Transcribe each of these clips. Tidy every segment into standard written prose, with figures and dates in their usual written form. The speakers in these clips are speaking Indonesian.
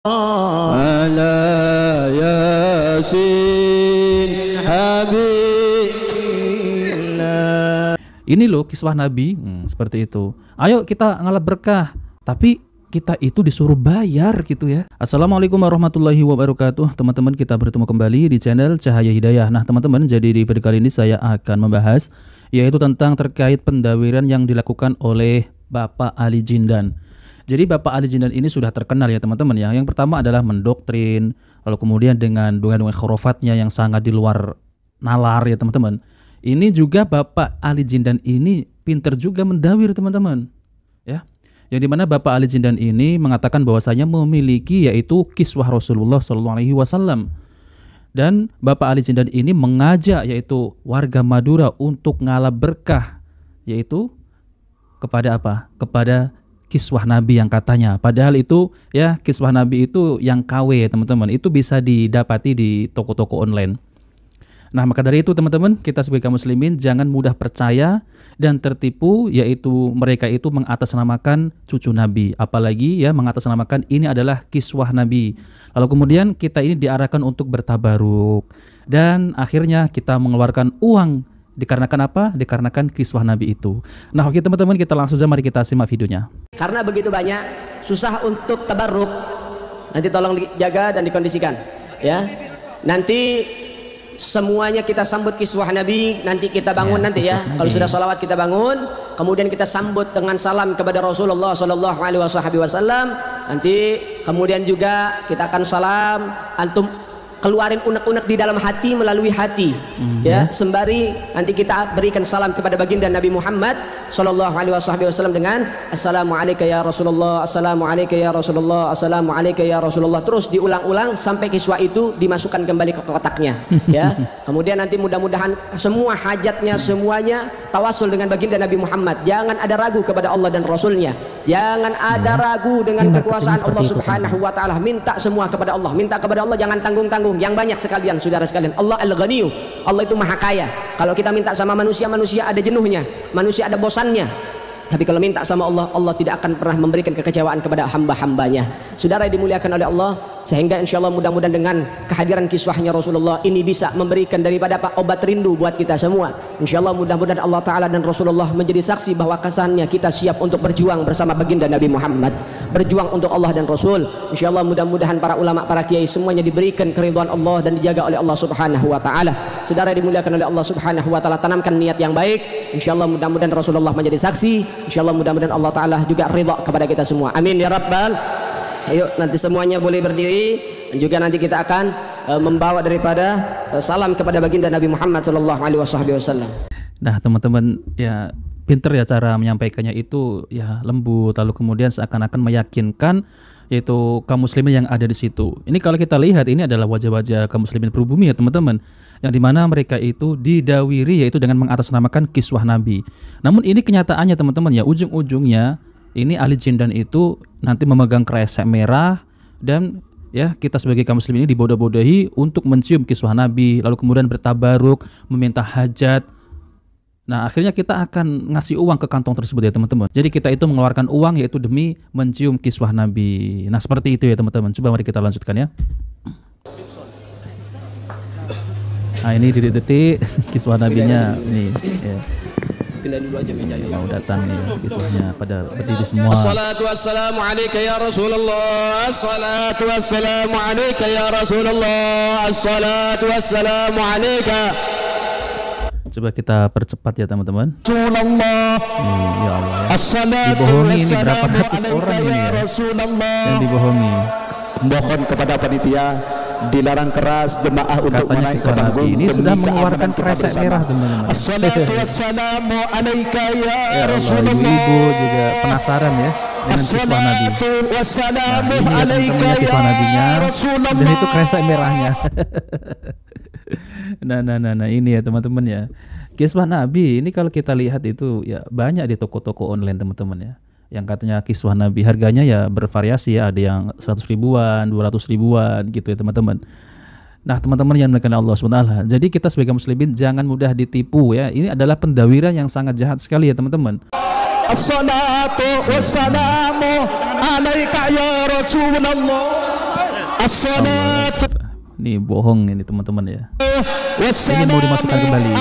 ala yasin habillah. Ini loh kisah Nabi, seperti itu. Ayo kita ngalap berkah, tapi kita itu disuruh bayar gitu ya. Assalamualaikum warahmatullahi wabarakatuh. Teman-teman, kita bertemu kembali di channel Cahaya Hidayah. Nah teman-teman, jadi di video kali ini saya akan membahas yaitu tentang terkait pendawiran yang dilakukan oleh Bapak Ali Jindan. Jadi Bapak Ali Jindan ini sudah terkenal ya teman-teman ya. Yang pertama adalah mendoktrin, lalu kemudian dengan dongeng-dongeng khurafatnya yang sangat di luar nalar ya teman-teman. Ini juga Bapak Ali Jindan ini pinter juga mendawir teman-teman ya. Yang dimana Bapak Ali Jindan ini mengatakan bahwasanya memiliki yaitu kiswah Rasulullah SAW. Dan Bapak Ali Jindan ini mengajak yaitu warga Madura untuk ngalap berkah, yaitu kepada apa? Kepada kiswah Nabi yang katanya. Padahal itu ya kiswah Nabi itu yang KW ya teman-teman. Itu bisa didapati di toko-toko online. Nah maka dari itu teman-teman, kita sebagai kaum muslimin jangan mudah percaya dan tertipu, yaitu mereka itu mengatasnamakan cucu Nabi, apalagi ya mengatasnamakan ini adalah kiswah Nabi. Lalu kemudian kita ini diarahkan untuk bertabaruk dan akhirnya kita mengeluarkan uang dikarenakan apa? Dikarenakan kiswah Nabi itu. Nah oke teman-teman, kita langsung saja mari kita simak videonya. Karena begitu banyak susah untuk tabarruk, nanti tolong dijaga dan dikondisikan ya. Nanti semuanya kita sambut kiswah Nabi, nanti kita bangun nanti ya. Kalau sudah sholawat kita bangun, kemudian kita sambut dengan salam kepada Rasulullah Shallallahu Alaihi Wasallam. Nanti kemudian juga kita akan salam, antum keluarin unek-unek di dalam hati melalui hati ya, sembari nanti kita berikan salam kepada baginda Nabi Muhammad Shallallahu Alaihi Wasallam dengan Assalamualaikum ya Rasulullah, Assalamualaikum ya Rasulullah, Assalamualaikum ya Rasulullah, terus diulang-ulang sampai kiswah itu dimasukkan kembali ke kotaknya ya. Kemudian nanti mudah-mudahan semua hajatnya semuanya tawasul dengan baginda Nabi Muhammad. Jangan ada ragu kepada Allah dan Rasulnya, jangan ada ragu dengan kekuasaan Allah Subhanahu wa Ta'ala. Minta semua kepada Allah, minta kepada Allah, jangan tanggung-tanggung, yang banyak sekalian saudara sekalian. Allah Al-Ghaniyu, Allah itu maha kaya. Kalau kita minta sama manusia, manusia ada jenuhnya, manusia ada bosannya. Tapi kalau minta sama Allah, Allah tidak akan pernah memberikan kekecewaan kepada hamba-hambanya. Saudara yang dimuliakan oleh Allah, sehingga insya Allah mudah-mudahan dengan kehadiran kiswahnya Rasulullah ini bisa memberikan daripada apa? Obat rindu buat kita semua. Insya Allah mudah-mudahan Allah Ta'ala dan Rasulullah menjadi saksi bahwa kesannya kita siap untuk berjuang bersama baginda Nabi Muhammad, berjuang untuk Allah dan Rasul. Insya Allah mudah-mudahan para ulama, para kiai semuanya diberikan keridhaan Allah dan dijaga oleh Allah Subhanahu wa Ta'ala. Saudara yang dimuliakan oleh Allah Subhanahu wa Ta'ala, tanamkan niat yang baik. Insya Allah mudah-mudahan Rasulullah menjadi saksi. Insya Allah mudah-mudahan Allah Ta'ala juga ridha kepada kita semua. Amin ya Rabbal. Ayo nanti semuanya boleh berdiri, dan juga nanti kita akan membawa daripada salam kepada baginda Nabi Muhammad Sallallahu Alaihi Wasallam. Nah teman-teman ya, pinter ya cara menyampaikannya itu ya lembut, lalu kemudian seakan-akan meyakinkan yaitu kaum muslimin yang ada di situ. Ini kalau kita lihat ini adalah wajah-wajah kaum muslimin pribumi ya teman-teman, yang dimana mereka itu didawiri yaitu dengan mengatasnamakan kiswah Nabi. Namun ini kenyataannya teman-teman ya, ujung-ujungnya ini Ali Jindan itu nanti memegang kresek merah dan ya kita sebagai kaum muslimin ini dibodoh-bodohi untuk mencium kiswah Nabi, lalu kemudian bertabaruk, meminta hajat. Nah akhirnya kita akan ngasih uang ke kantong tersebut ya teman-teman. Jadi kita itu mengeluarkan uang yaitu demi mencium kiswah Nabi. Nah seperti itu ya teman-teman. Coba mari kita lanjutkan ya. Nah ini detik-detik kiswah Nabinya nih ya. Pindah dulu aja mejanya. Mau datang nih kiswahnya pada berdiri semua. Assalatu wassalamu alayka ya Rasulullah, assalatu wassalamu alayka ya Rasulullah, assalatu wassalamu alayka. Coba kita percepat ya teman-teman. Rasulullah. Ya Allah. Dibohongi ini berapa ratus orang ini ya yang dibohongi. Mohon kepada panitia dilarang keras jemaah untuk Katanya menaik ke kiswah Nabi panggung ini sudah demi mengeluarkan keamanan kita kresek bersama. merah teman-teman. Assalatu wassalamu alaika ya Ya Allah, Rasulullah. ibu-ibu juga penasaran ya dengan kiswah Nabi. Wassalamu Nah, ini ya alaika teman-teman ya kiswah Nabinya Rasulullah. dan itu kresek merahnya. Nah ini ya teman-teman ya. Kiswah Nabi ini kalau kita lihat itu ya banyak di toko-toko online teman-teman ya. Yang katanya kiswah Nabi harganya ya bervariasi ya, ada yang 100 ribuan, 200 ribuan gitu ya teman-teman. Nah teman-teman yang dimuliakan Allah SWT, jadi kita sebagai muslimin jangan mudah ditipu ya. Ini adalah pendawiran yang sangat jahat sekali ya teman-teman. Assalatu wassalamu alaika ya Rasulullah. Allah. Ini bohong ini teman-teman ya. Ini mau dimasukkan kembali.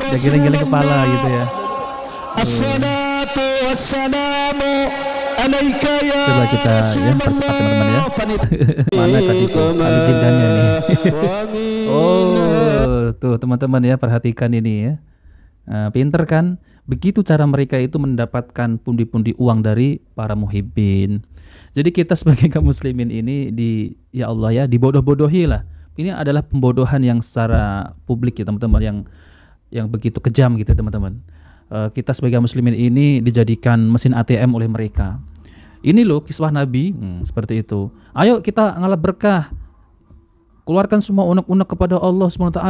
Ya geleng-geleng kepala gitu ya. Coba kita ya percepat teman-teman ya. Mana tadi tuh Ali jindanya nih. Oh, tuh teman-teman ya, perhatikan ini ya. Pinter kan? Begitu cara mereka itu mendapatkan pundi-pundi uang dari para muhibbin. Jadi kita sebagai kaum muslimin ini ya Allah ya, dibodoh-bodohi lah. Ini adalah pembodohan yang secara publik ya teman-teman, yang begitu kejam gitu teman-teman. Kita sebagai muslimin ini dijadikan mesin ATM oleh mereka. Ini loh kiswah Nabi, seperti itu. Ayo kita ngalap berkah, keluarkan semua unek-unek kepada Allah SWT.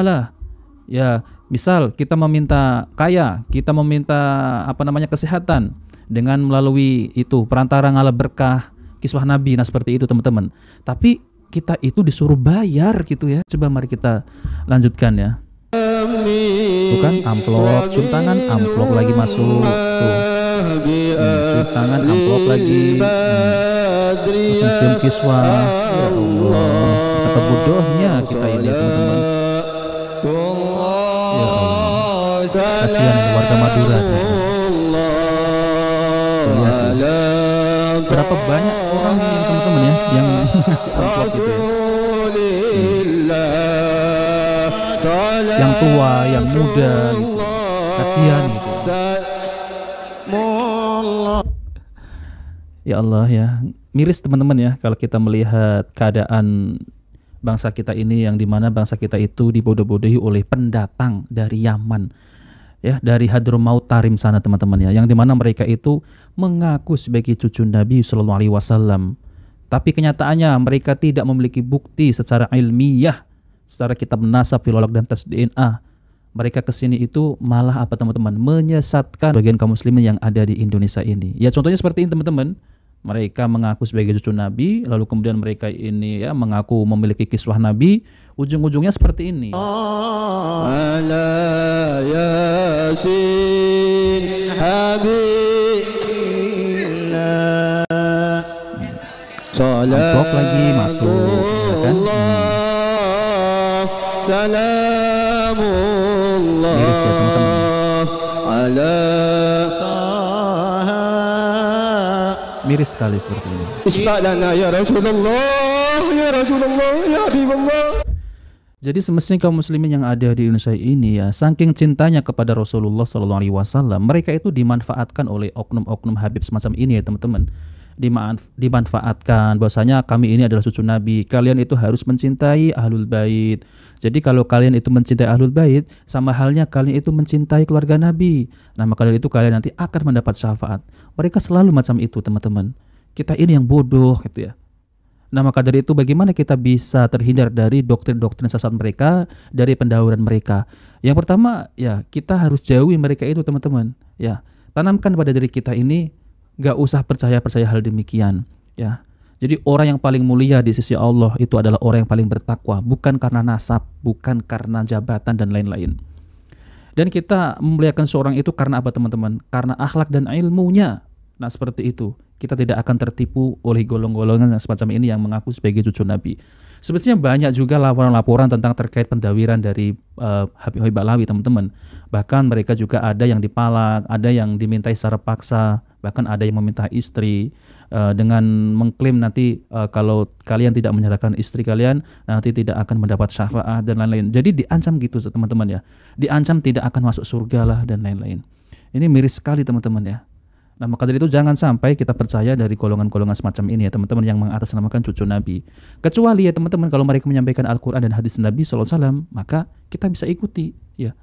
Ya, misal kita meminta kaya, kita meminta kesehatan dengan melalui itu perantara ngalap berkah kiswah Nabi. Nah seperti itu teman-teman. Tapi kita itu disuruh bayar gitu ya. Coba mari kita lanjutkan ya. Bukan amplop, cium tangan, amplop lagi masuk. Tuh. Cium tangan, amplop lagi. Langsung cium kiswah. Ya Allah, betapa bodohnya kita ini teman-teman. Ya Allah, kasihan warga Madura. Lihat ya. Berapa banyak orang yang teman-teman ya yang ngasih amplop gitu ya. Yang tua, yang muda gitu. Kasihan gitu. Ya Allah ya, miris teman-teman ya kalau kita melihat keadaan bangsa kita ini, yang dimana bangsa kita itu dibodoh-bodohi oleh pendatang dari Yaman ya, dari Hadramaut Tarim sana teman-teman ya, yang dimana mereka itu mengaku sebagai cucu Nabi Sallallahu Alaihi Wasallam, tapi kenyataannya mereka tidak memiliki bukti secara ilmiah, secara kitab nasab, filolog dan tes DNA. Mereka kesini itu malah apa teman-teman, menyesatkan bagian kaum muslimin yang ada di Indonesia ini. Ya contohnya seperti ini teman-teman. Mereka mengaku sebagai cucu Nabi, lalu kemudian mereka ini ya mengaku memiliki kiswah Nabi, ujung-ujungnya seperti ini. Ala Yasin Habibina. Amplop lagi masuk, ya kan? Salamullah. Miris ya teman-teman. Ala miris sekali seperti ini. Isfa'lana ya Rasulullah, ya Rasulullah, ya Habiballah. Jadi semestinya kaum muslimin yang ada di Indonesia ini ya, saking cintanya kepada Rasulullah SAW, mereka itu dimanfaatkan oleh oknum-oknum Habib semacam ini ya teman-teman. Dimanfaatkan bahwasanya kami ini adalah cucu Nabi, kalian itu harus mencintai Ahlul Bait. Jadi kalau kalian itu mencintai Ahlul Bait, sama halnya kalian itu mencintai keluarga Nabi. Nah maka dari itu kalian nanti akan mendapat syafaat. Mereka selalu macam itu teman-teman. Kita ini yang bodoh gitu ya. Nah maka dari itu bagaimana kita bisa terhindar dari doktrin-doktrin sesat mereka, dari pendahuluan mereka. Yang pertama ya, kita harus jauhi mereka itu teman-teman. Ya, tanamkan pada diri kita ini, gak usah percaya hal demikian ya. Jadi orang yang paling mulia di sisi Allah itu adalah orang yang paling bertakwa, bukan karena nasab, bukan karena jabatan dan lain-lain. Dan kita memuliakan seorang itu karena apa teman-teman? Karena akhlak dan ilmunya. Nah seperti itu, kita tidak akan tertipu oleh golong-golongan yang semacam ini yang mengaku sebagai cucu Nabi. Sebetulnya banyak juga laporan-laporan tentang terkait pendawiran dari Habib Alawi teman-teman. Bahkan mereka juga ada yang dipalak, ada yang dimintai secara paksa, bahkan ada yang meminta istri dengan mengklaim nanti kalau kalian tidak menyerahkan istri kalian nanti tidak akan mendapat syafaat dan lain-lain. Jadi diancam gitu teman-teman ya. Diancam tidak akan masuk surga lah dan lain-lain. Ini miris sekali teman-teman ya. Nah maka dari itu jangan sampai kita percaya dari golongan-golongan semacam ini ya teman-teman, yang mengatasnamakan cucu Nabi. Kecuali ya teman-teman kalau mereka menyampaikan Al-Quran dan hadis Nabi SAW, maka kita bisa ikuti ya.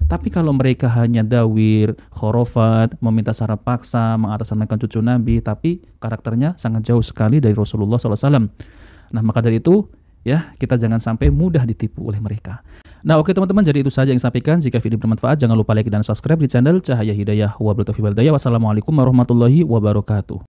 Tapi kalau mereka hanya dawir, khurafat, meminta secara paksa, mengatasnamakan cucu Nabi, tapi karakternya sangat jauh sekali dari Rasulullah SAW. Nah maka dari itu ya, kita jangan sampai mudah ditipu oleh mereka. Nah oke teman-teman, jadi itu saja yang saya sampaikan. Jika video bermanfaat jangan lupa like dan subscribe di channel Cahaya Hidayah Wabarakatuh. Wassalamualaikum warahmatullahi wabarakatuh.